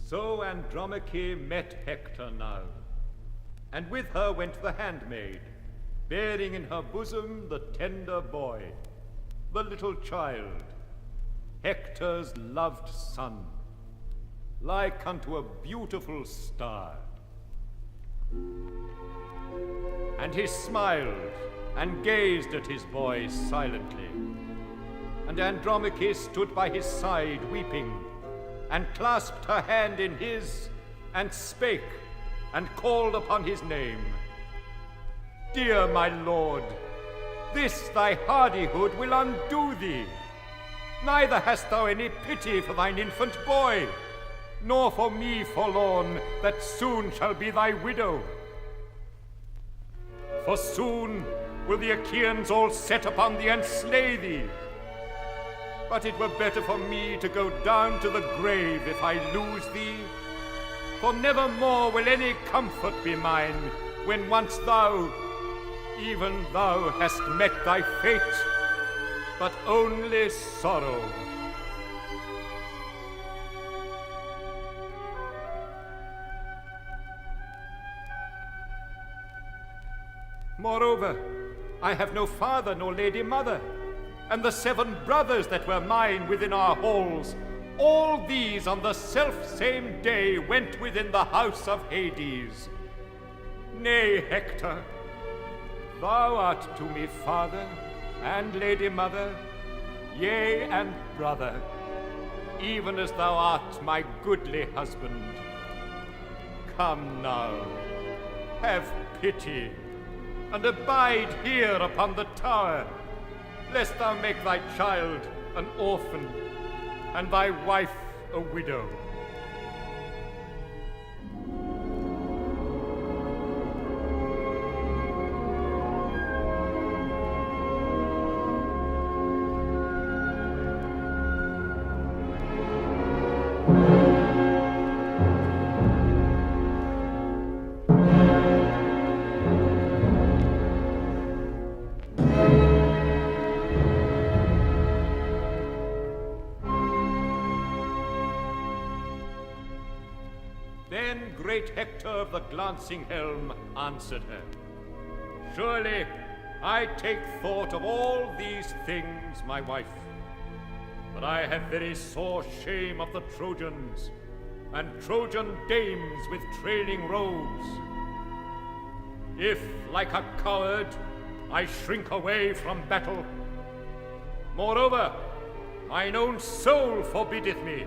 So Andromache met Hector now, and with her went the handmaid, bearing in her bosom the tender boy, the little child, Hector's loved son, like unto a beautiful star. And he smiled and gazed at his boy silently. And Andromache stood by his side weeping, and clasped her hand in his, and spake, and called upon his name. Dear my lord, this thy hardihood will undo thee. Neither hast thou any pity for thine infant boy, nor for me forlorn, that soon shall be thy widow. For soon will the Achaeans all set upon thee and slay thee. But it were better for me to go down to the grave if I lose thee, for never more will any comfort be mine, when once thou, even thou, hast met thy fate, but only sorrow. Moreover, I have no father nor lady mother, and the 7 brothers that were mine within our halls, all these on the self-same day went within the house of Hades. Nay, Hector, thou art to me father and lady mother, yea, and brother, even as thou art my goodly husband. Come now, have pity, and abide here upon the tower, lest thou make thy child an orphan, and thy wife a widow. Then great Hector of the glancing helm answered her. Surely I take thought of all these things, my wife, but I have very sore shame of the Trojans, and Trojan dames with trailing robes. If, like a coward, I shrink away from battle, moreover, mine own soul forbiddeth me,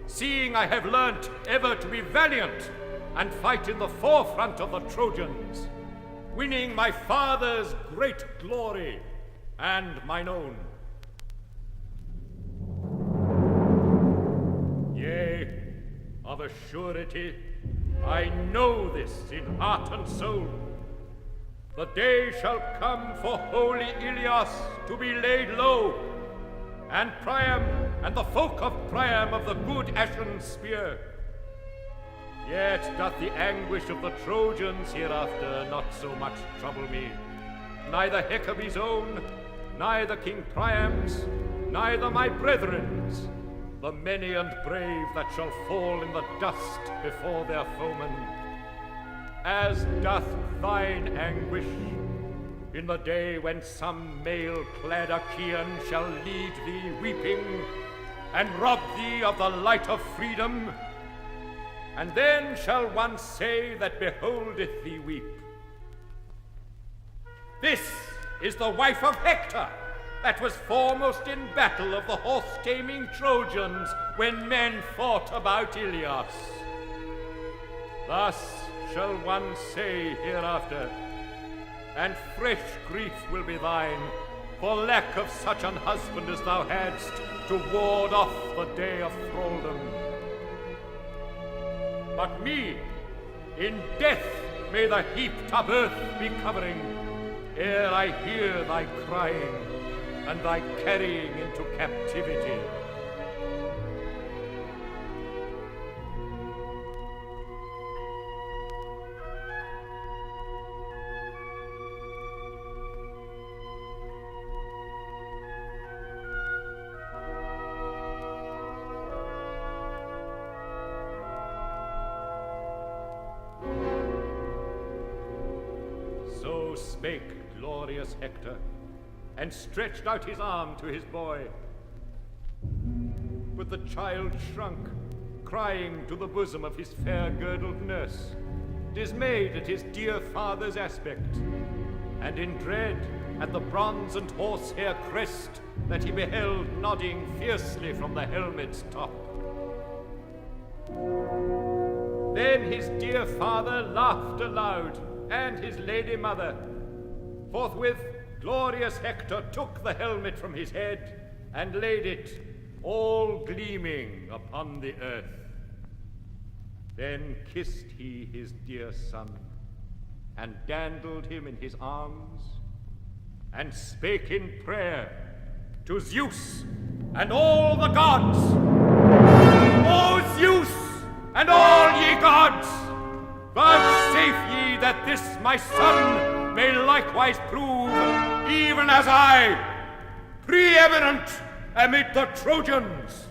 seeing I have learnt ever to be valiant and fight in the forefront of the Trojans, winning my father's great glory and mine own. Yea, of a surety, I know this in heart and soul. The day shall come for holy Ilias to be laid low, and Priam, and the folk of Priam of the good ashen spear. Yet doth the anguish of the Trojans hereafter not so much trouble me, neither Hecabe's own, neither King Priam's, neither my brethren's, the many and brave that shall fall in the dust before their foemen, as doth thine anguish in the day when some mail-clad Achaean shall lead thee weeping and rob thee of the light of freedom, and then shall one say that beholdeth thee weep, this is the wife of Hector, that was foremost in battle of the horse-taming Trojans when men fought about Ilias. Thus shall one say hereafter, and fresh grief will be thine for lack of such an husband as thou hadst to ward off the day of thraldom. But me, in death may the heaped-up earth be covering, ere I hear thy crying and thy carrying into captivity. So spake glorious Hector, and stretched out his arm to his boy. But the child shrunk, crying to the bosom of his fair-girdled nurse, dismayed at his dear father's aspect, and in dread at the bronze and horsehair crest that he beheld nodding fiercely from the helmet's top. Then his dear father laughed aloud, and his lady mother. Forthwith glorious Hector took the helmet from his head and laid it, all gleaming, upon the earth. Then kissed he his dear son, and dandled him in his arms, and spake in prayer to Zeus and all the gods. O Zeus and all ye gods, vouchsafe ye that this my son may likewise prove, even as I, preeminent amid the Trojans,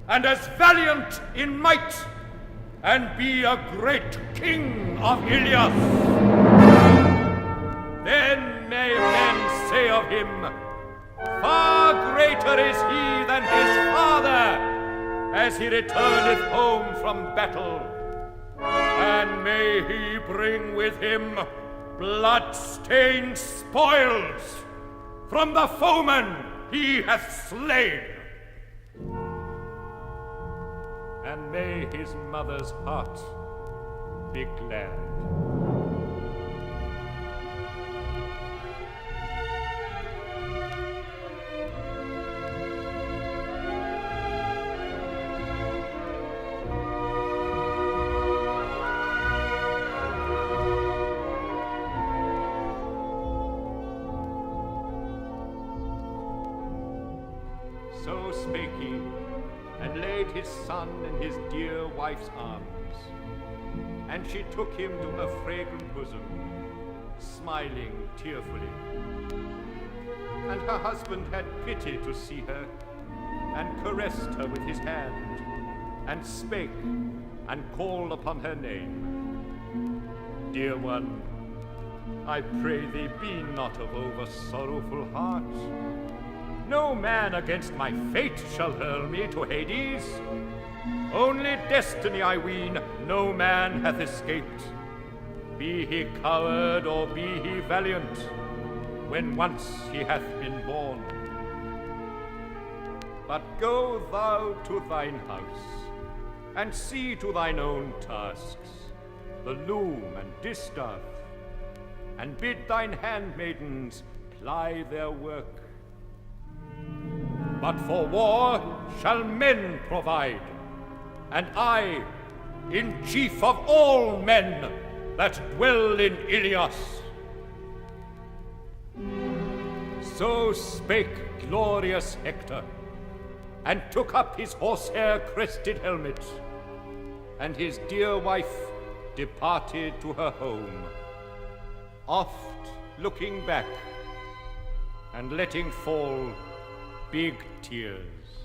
and as valiant in might, and be a great king of Iliad. Then may men say of him, far greater is he than his father, as he returneth home from battle, and may he bring with him blood-stained spoils from the foemen he hath slain. And may his mother's heart be glad. So spake he, and laid his son in his dear wife's arms, and she took him to her fragrant bosom, smiling tearfully. And her husband had pity to see her, and caressed her with his hand, and spake, and called upon her name. Dear one, I pray thee, be not of over sorrowful heart. No man against my fate shall hurl me to Hades. Only destiny, I ween, no man hath escaped. Be he coward or be he valiant, when once he hath been born. But go thou to thine house, and see to thine own tasks, the loom and distaff, and bid thine handmaidens ply their work. But for war shall men provide, and I, in chief of all men that dwell in Ilias. So spake glorious Hector, and took up his horsehair crested helmet, and his dear wife departed to her home, oft looking back and letting fall big tears.